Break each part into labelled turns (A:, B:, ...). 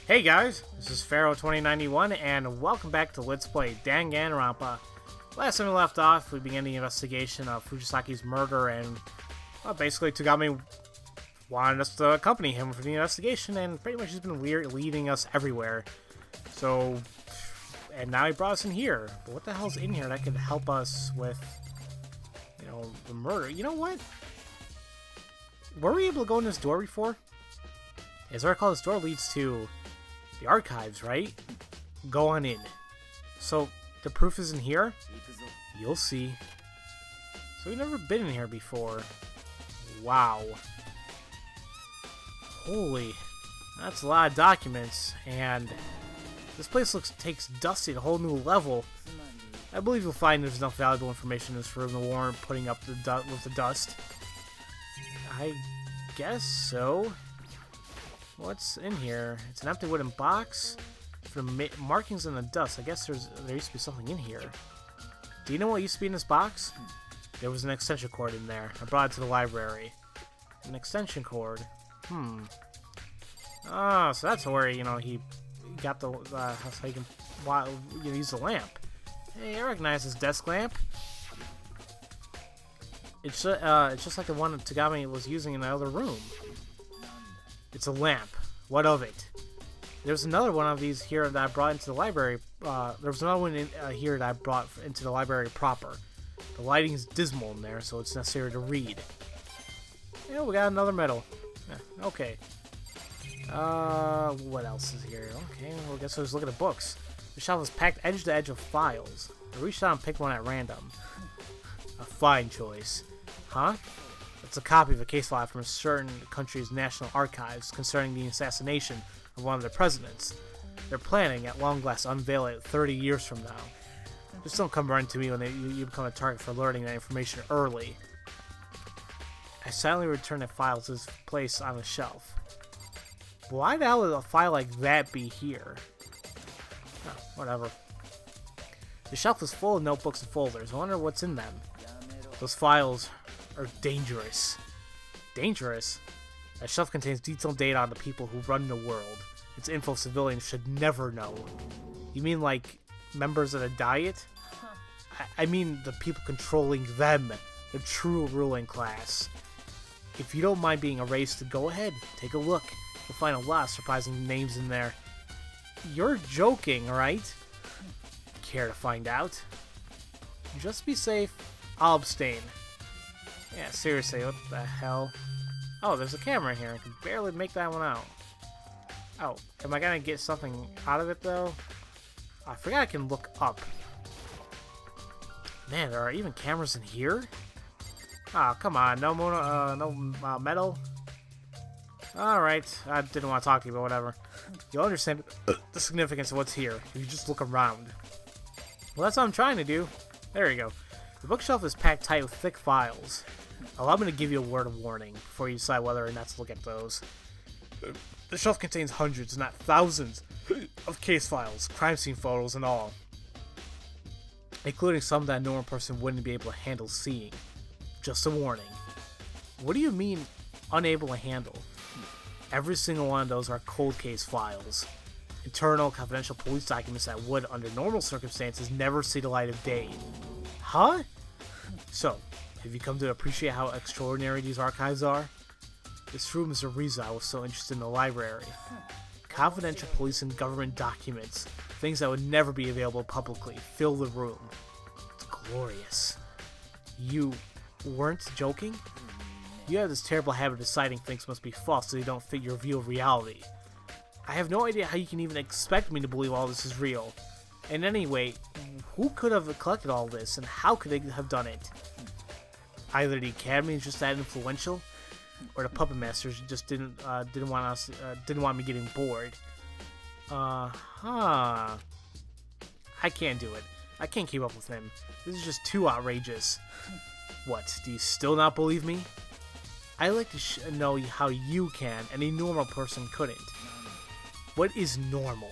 A: Hey guys, this is Pharaoh 2091 and welcome back to Let's Play Dangan Ronpa. Last time we left off, we began the investigation of Fujisaki's murder and basically Togami wanted us to accompany him for the investigation and pretty much he's been leading us everywhere. So, and now he brought us in here. But what the hell's in here that could help us with, the murder? You know what? Were we able to go in this door before? As I recall, this door leads to the archives, right? Go on in. So, the proof is in here? You'll see. So we've never been in here before. Wow. Holy. That's a lot of documents, and this place takes Dusty to a whole new level. I believe you'll find there's enough valuable information in this room to warrant putting up with the dust. I guess so. What's in here? It's an empty wooden box for markings in the dust. I guess there used to be something in here. Do you know what used to be in this box? There was an extension cord in there. I brought it to the library. An extension cord. Ah, so that's where he got the so he can use the lamp. Hey, I recognize this desk lamp. It's just like the one that Togami was using in the other room. It's a lamp. What of it? There's another one of these here that I brought into the library. There was another one here that I brought into the library proper. The lighting is dismal in there, so it's necessary to read. Yeah, we got another medal. Yeah, okay. What else is here? Okay, well, I guess let's look at the books. The shelf is packed edge to edge of files. I reached out and picked one at random. A fine choice. Huh? It's a copy of a case file from a certain country's national archives concerning the assassination of one of their presidents. They're planning, at long last, to unveil it 30 years from now. Just don't come running to me when you become a target for learning that information early. I silently returned the file to its place on the shelf. Why the hell would a file like that be here? Oh, whatever. The shelf is full of notebooks and folders. I wonder what's in them. Those files are dangerous. Dangerous? That shelf contains detailed data on the people who run the world. It's info civilians should never know. You mean like members of the Diet? I mean the people controlling them, the true ruling class. If you don't mind being erased, go ahead, take a look. You'll find a lot of surprising names in there. You're joking, right? Care to find out? Just be safe. I'll abstain. Yeah, seriously, what the hell? Oh, there's a camera here. I can barely make that one out. Oh, am I gonna get something out of it, though? I forgot I can look up. Man, there are even cameras in here? Ah, come on. No metal? Alright, I didn't want to talk to you, but whatever. You'll understand the significance of what's here if you just look around. Well, that's what I'm trying to do. There you go. The bookshelf is packed tight with thick files. Allow me to give you a word of warning before you decide whether or not to look at those. The shelf contains hundreds, not thousands, of case files, crime scene photos, and all. Including some that a normal person wouldn't be able to handle seeing. Just a warning. What do you mean, unable to handle? Every single one of those are cold case files. Internal, confidential police documents that would, under normal circumstances, never see the light of day. Huh? So, have you come to appreciate how extraordinary these archives are? This room is the reason I was so interested in the library. Confidential police and government documents, things that would never be available publicly, fill the room. It's glorious. You weren't joking? You have this terrible habit of deciding things must be false so they don't fit your view of reality. I have no idea how you can even expect me to believe all this is real. And anyway, who could have collected all this, and how could they have done it? Either the Academy is just that influential, or the puppet masters just didn't want me getting bored. I can't do it. I can't keep up with him. This is just too outrageous. What? Do you still not believe me? I'd like to know how you can, and a normal person couldn't. What is normal?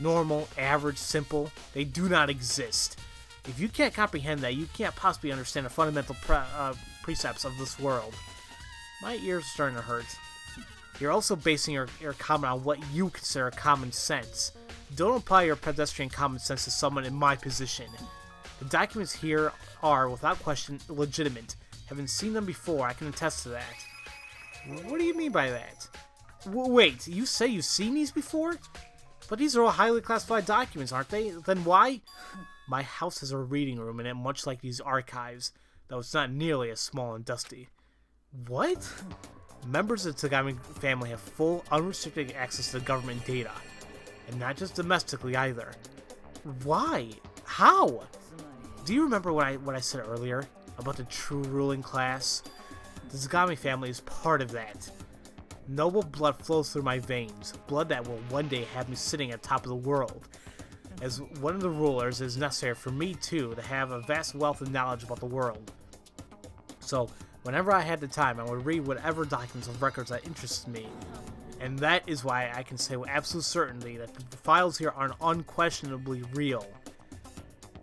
A: Normal, average, simple? They do not exist. If you can't comprehend that, you can't possibly understand the fundamental precepts of this world. My ears are starting to hurt. You're also basing your comment on what you consider common sense. Don't apply your pedestrian common sense to someone in my position. The documents here are, without question, legitimate. Having seen them before, I can attest to that. What do you mean by that? Wait, you say you've seen these before? But these are all highly classified documents, aren't they? Then why? My house has a reading room in it, much like these archives, though it's not nearly as small and dusty. What? Members of the Togami family have full, unrestricted access to government data. And not just domestically either. Why? How? Do you remember what I said earlier about the true ruling class? The Togami family is part of that. Noble blood flows through my veins, blood that will one day have me sitting at the top of the world. As one of the rulers, it is necessary for me too to have a vast wealth of knowledge about the world. So, whenever I had the time, I would read whatever documents of records that interested me. And that is why I can say with absolute certainty that the files here are unquestionably real.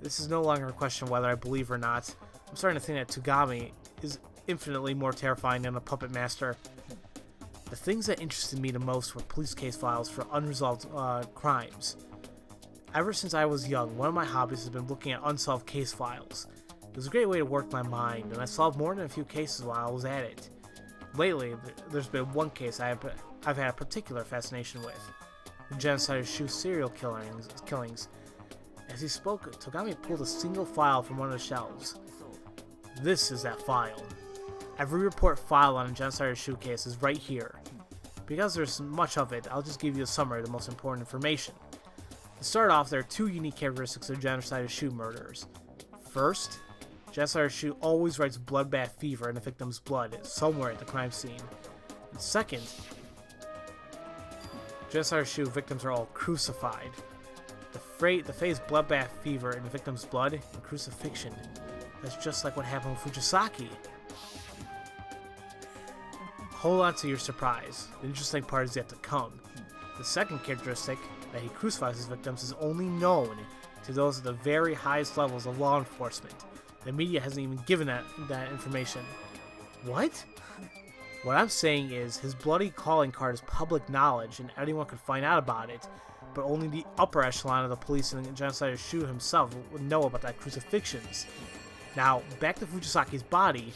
A: This is no longer a question of whether I believe or not. I'm starting to think that Togami is infinitely more terrifying than a puppet master. The things that interested me the most were police case files for unresolved crimes. Ever since I was young, one of my hobbies has been looking at unsolved case files. It was a great way to work my mind, and I solved more than a few cases while I was at it. Lately, there's been one case I've had a particular fascination with. The genocide of Shu serial killings. As he spoke, Togami pulled a single file from one of the shelves. This is that file. Every report filed on a genocide of Shu case is right here. Because there's much of it, I'll just give you a summary of the most important information. To start off, there are two unique characteristics of genocide of Shu murderers. First, genocide of Shu always writes bloodbath fever in the victim's blood somewhere at the crime scene. And second, genocide of Shu victims are all crucified. The phrase bloodbath fever in the victim's blood and crucifixion. That's just like what happened with Fujisaki. Hold on to your surprise. The interesting part is yet to come. The second characteristic, that he crucifies his victims, is only known to those at the very highest levels of law enforcement. The media hasn't even given that information. What? What I'm saying is, his bloody calling card is public knowledge and anyone could find out about it, but only the upper echelon of the police and the genocide of Shu himself would know about that crucifixions. Now, back to Fujisaki's body.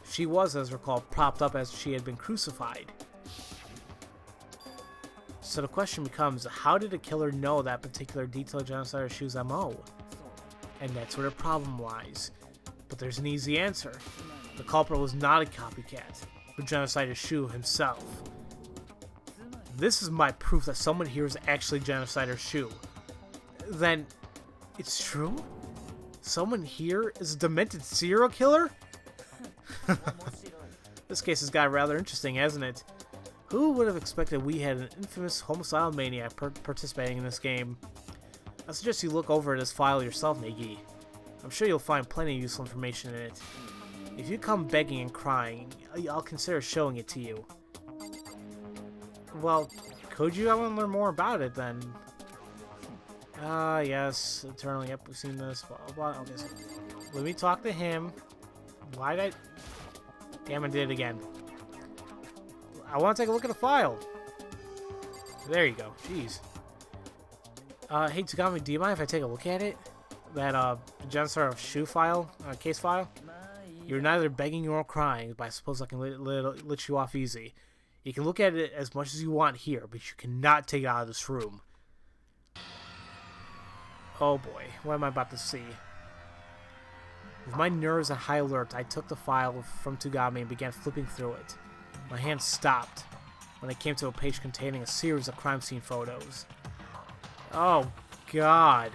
A: She was, as recalled, propped up as she had been crucified. So the question becomes, how did the killer know that particular detail of genocide of Shu's MO? And that's where the problem lies. But there's an easy answer. The culprit was not a copycat, but genocide of Shu himself. This is my proof that someone here is actually genocide of Shu. Then, it's true? Someone here is a demented serial killer? This case has got rather interesting, hasn't it? Who would have expected we had an infamous homicidal maniac participating in this game? I suggest you look over this file yourself, Negi. I'm sure you'll find plenty of useful information in it. If you come begging and crying, I'll consider showing it to you. Well, could you? I want to learn more about it then. Yes, eternally, yep, we've seen this, blah, blah, blah. Okay, so let me talk to him. Why did I... Damn, I did it again. I want to take a look at the file. There you go, jeez. Hey, Togami, do you mind if I take a look at it? That, genocide of Shu file, case file? You're neither begging nor crying, but I suppose I can let you off easy. You can look at it as much as you want here, but you cannot take it out of this room. Oh boy, what am I about to see? With my nerves on high alert, I took the file from Togami and began flipping through it. My hand stopped when I came to a page containing a series of crime scene photos. Oh, God.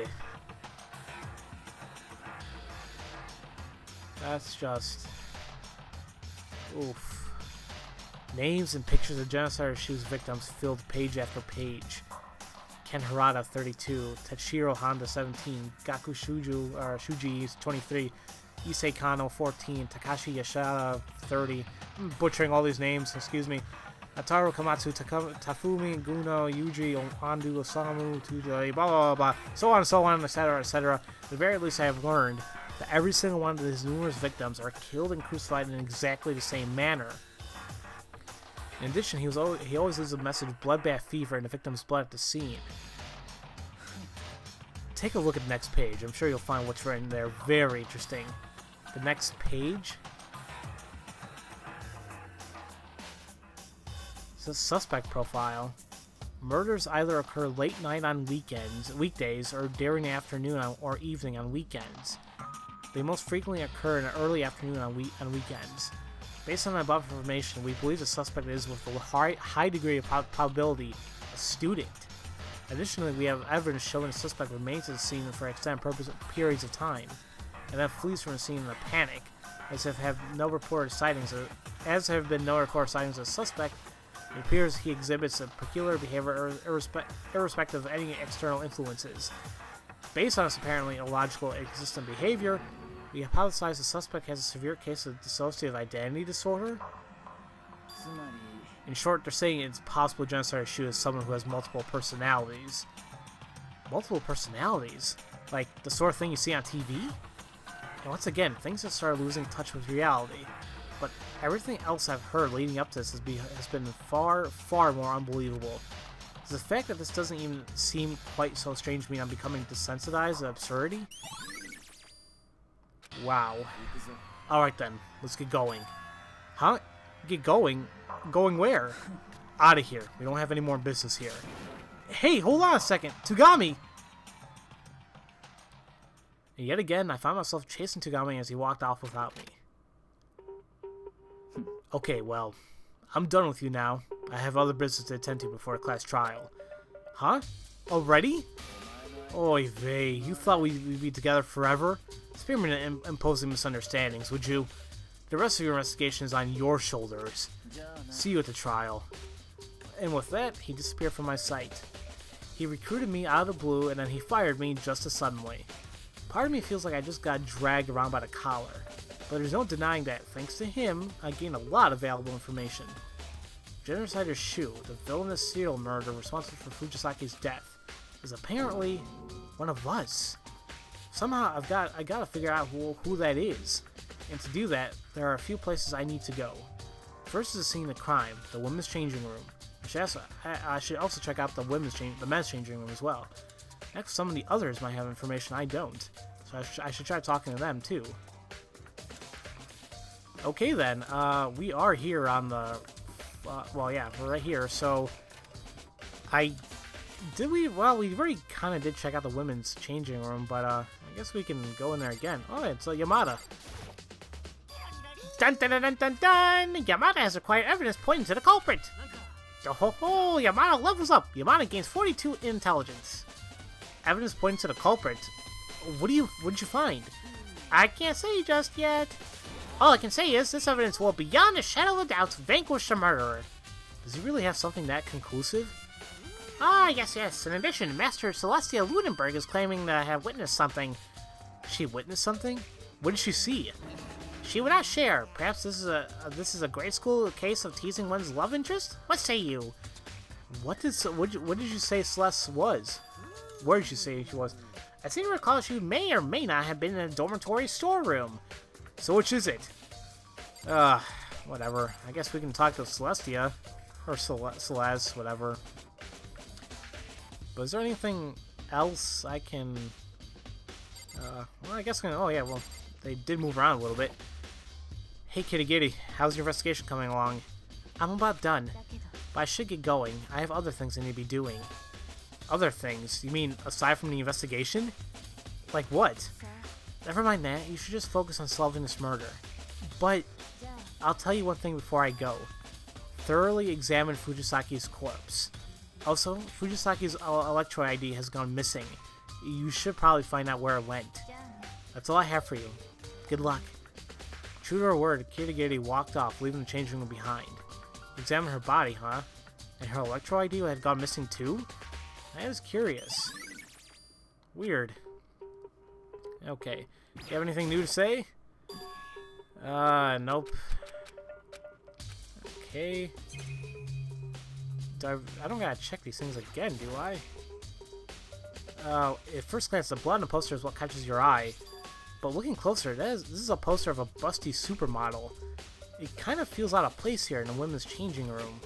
A: That's just... oof. Names and pictures of genocide of Shu's victims filled page after page. Ken Harada, 32, Tachiro Honda, 17, Gaku Shuji, 23, Issei Kano, 14, Takashi Yashida, 30. I'm butchering all these names, excuse me. Ataru Komatsu, Tafumi, Guno, Yuji, Andu, Osamu, Tujai, blah, blah, blah, so on and so on, etc., etc. At the very least, I have learned that every single one of these numerous victims are killed and crucified in exactly the same manner. In addition, he always leaves a message of bloodbath fever and the victim's blood at the scene. Take a look at the next page. I'm sure you'll find what's written there very interesting. The next page? It says suspect profile. Murders either occur late night on weekdays, or during the afternoon or evening on weekends. They most frequently occur in the early afternoon on weekends. Based on the above information, we believe the suspect is, with a high degree of probability, a student. Additionally, we have evidence showing the suspect remains at the scene for extended periods of time, and then flees from the scene in a panic, as have been no reported sightings of the suspect. It appears he exhibits a peculiar behavior irrespective of any external influences. Based on this apparently illogical existent behavior, we hypothesize the suspect has a severe case of dissociative identity disorder. In short, they're saying it's possible genocide to shoot as someone who has multiple personalities. Multiple personalities? Like the sort of thing you see on TV? And once again, things have started losing touch with reality. But everything else I've heard leading up to this has been far, far more unbelievable. The fact that this doesn't even seem quite so strange to me, I'm becoming desensitized to absurdity. Wow. Alright then, let's get going. Huh? Get going? Going where? Out of here. We don't have any more business here. Hey, hold on a second. Togami! And yet again, I found myself chasing Togami as he walked off without me. Okay, well, I'm done with you now. I have other business to attend to before a class trial. Huh? Already? Oy vey, you thought we'd be together forever? Spare me to imposing misunderstandings, would you? The rest of your investigation is on your shoulders. See you at the trial. And with that, he disappeared from my sight. He recruited me out of the blue, and then he fired me just as suddenly. Part of me feels like I just got dragged around by the collar. But there's no denying that, thanks to him, I gained a lot of valuable information. Genocider Shu, the villainous serial murderer responsible for Fujisaki's death, is apparently one of us. Somehow I gotta figure out who that is. And to do that, there are a few places I need to go. First is the scene of the crime, the women's changing room. I should also check out the men's changing room as well. Next, some of the others might have information I don't, so I should try talking to them too. Okay then, we are here on the, well yeah, we're right here, so, we already kind of did check out the women's changing room, but, I guess we can go in there again. Oh, it's Yamada. Dun dun dun dun dun dun! Yamada has acquired evidence pointing to the culprit! Oh ho ho! Yamada levels up! Yamada gains 42 intelligence. Evidence pointing to the culprit? What did you find? I can't say just yet. All I can say is, this evidence will, beyond a shadow of a doubt, vanquish the murderer. Does he really have something that conclusive? Ah, yes. In addition, Master Celestia Ludenberg is claiming to have witnessed something. She witnessed something? What did she see? She would not share. Perhaps this is a grade school case of teasing one's love interest? What say you? What did you say Celeste was? Where did you say she was? I seem to recall she may or may not have been in a dormitory storeroom. So which is it? Whatever. I guess we can talk to Celestia. Or Celeste, whatever. But is there anything else I can... well, I guess... Oh, yeah, well, they did move around a little bit. Hey, Kitty Giddy, how's your investigation coming along? I'm about done. But I should get going. I have other things I need to be doing. Other things? You mean aside from the investigation? Like what? Never mind that. You should just focus on solving this murder. But I'll tell you one thing before I go. Thoroughly examine Fujisaki's corpse. Also, Fujisaki's Electro ID has gone missing. You should probably find out where it went. That's all I have for you. Good luck. True to her word, Kitty walked off, leaving the changing room behind. Examine her body, huh? And her Electro ID had gone missing too? I was curious. Weird. Okay. You have anything new to say? Nope. Okay. I don't gotta check these things again, do I? At first glance, the blood on the poster is what catches your eye. But looking closer, this is a poster of a busty supermodel. it kind of feels out of place here in the women's changing room.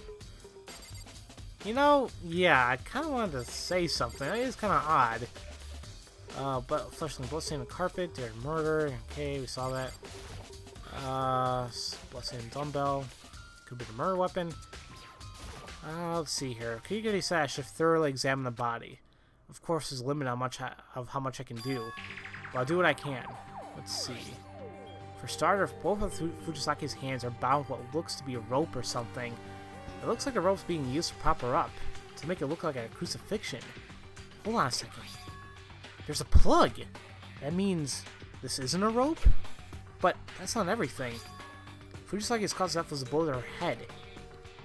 A: You know, yeah, I kind of wanted to say something. It is kind of odd. But fleshing bloodstained the carpet, dared murder. Okay, we saw that. Bloodstained dumbbell. Could be the murder weapon. Let's see here. Kiguri said I should thoroughly examine the body. Of course, there's a limit on how much I can do, but I'll do what I can. Let's see. For starters, both of Fujisaki's hands are bound with what looks to be a rope or something. It looks like the rope's being used to prop her up, to make it look like a crucifixion. Hold on a second. There's a plug! That means this isn't a rope? But that's not everything. Fujisaki's cause of death was a bullet to her head.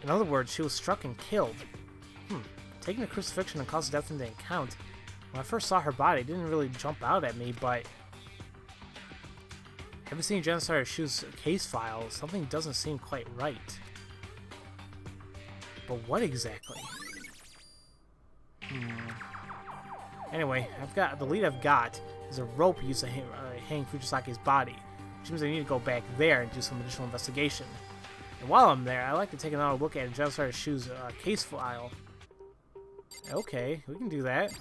A: In other words, she was struck and killed. Taking the crucifixion and cause of death into account, when I first saw her body, it didn't really jump out at me, but having seen Genocide Shu's case file, something doesn't seem quite right. But what exactly? Anyway, the lead I've got is a rope used to hang Fujisaki's body, which means I need to go back there and do some additional investigation. And while I'm there, I'd like to take another look at Genocide Shu's case file. Okay, we can do that.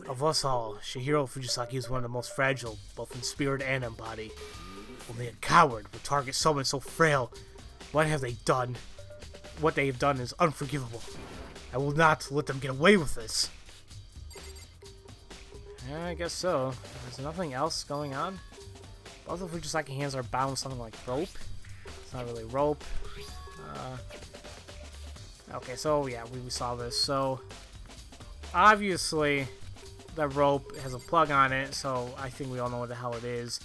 A: Of us all, Shihiro Fujisaki is one of the most fragile, both in spirit and in body. Only a coward would target someone so frail. What have they done? What they have done is unforgivable. I will not let them get away with this. I guess so. There's nothing else going on. Both of Fujisaki hands are bound with something like rope. It's not really rope. Okay, so yeah, we saw this. So obviously the rope has a plug on it, so I think we all know what the hell it is.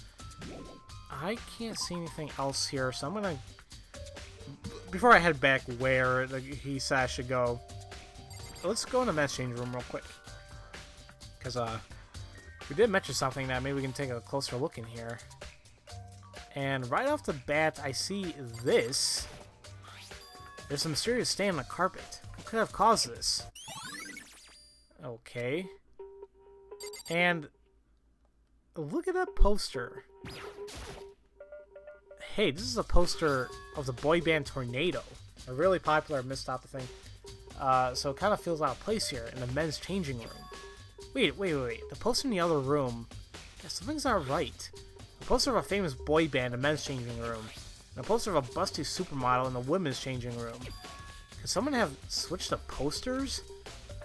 A: I can't see anything else here, so I'm gonna, before I head back where he said I should go, let's go in the men's change room real quick, because we did mention something that maybe we can take a closer look in here. And right off the bat, I see this. There's a mysterious stain on the carpet. What could have caused this? Okay. And look at that poster. Hey, this is a poster of the boy band Tornado. A really popular missed-out thing. So it kind of feels out of place here in the men's changing room. Wait. The poster in the other room, yeah, something's not right. A poster of a famous boy band in the men's changing room. And a poster of a busty supermodel in the women's changing room. Could someone have switched the posters?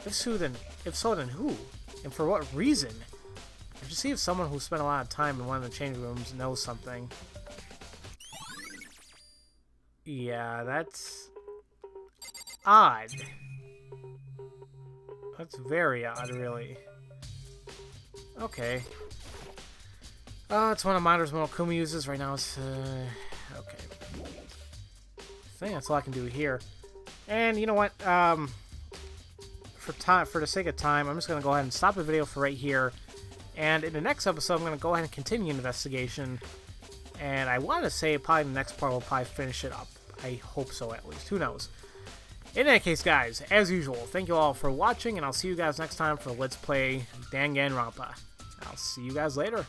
A: If so, then who? And for what reason? I should see if someone who spent a lot of time in one of the changing rooms knows something. Yeah, that's odd. That's very odd, really. Okay. It's one of Moniter's Monokuma uses. Right now it's, okay. I think that's all I can do here. And you know what? For the sake of time, I'm just going to go ahead and stop the video for right here. And in the next episode, I'm going to go ahead and continue the investigation. And I want to say probably the next part will probably finish it up. I hope so, at least. Who knows? In that case, guys, as usual, thank you all for watching, and I'll see you guys next time for Let's Play Dangan Ronpa. I'll see you guys later.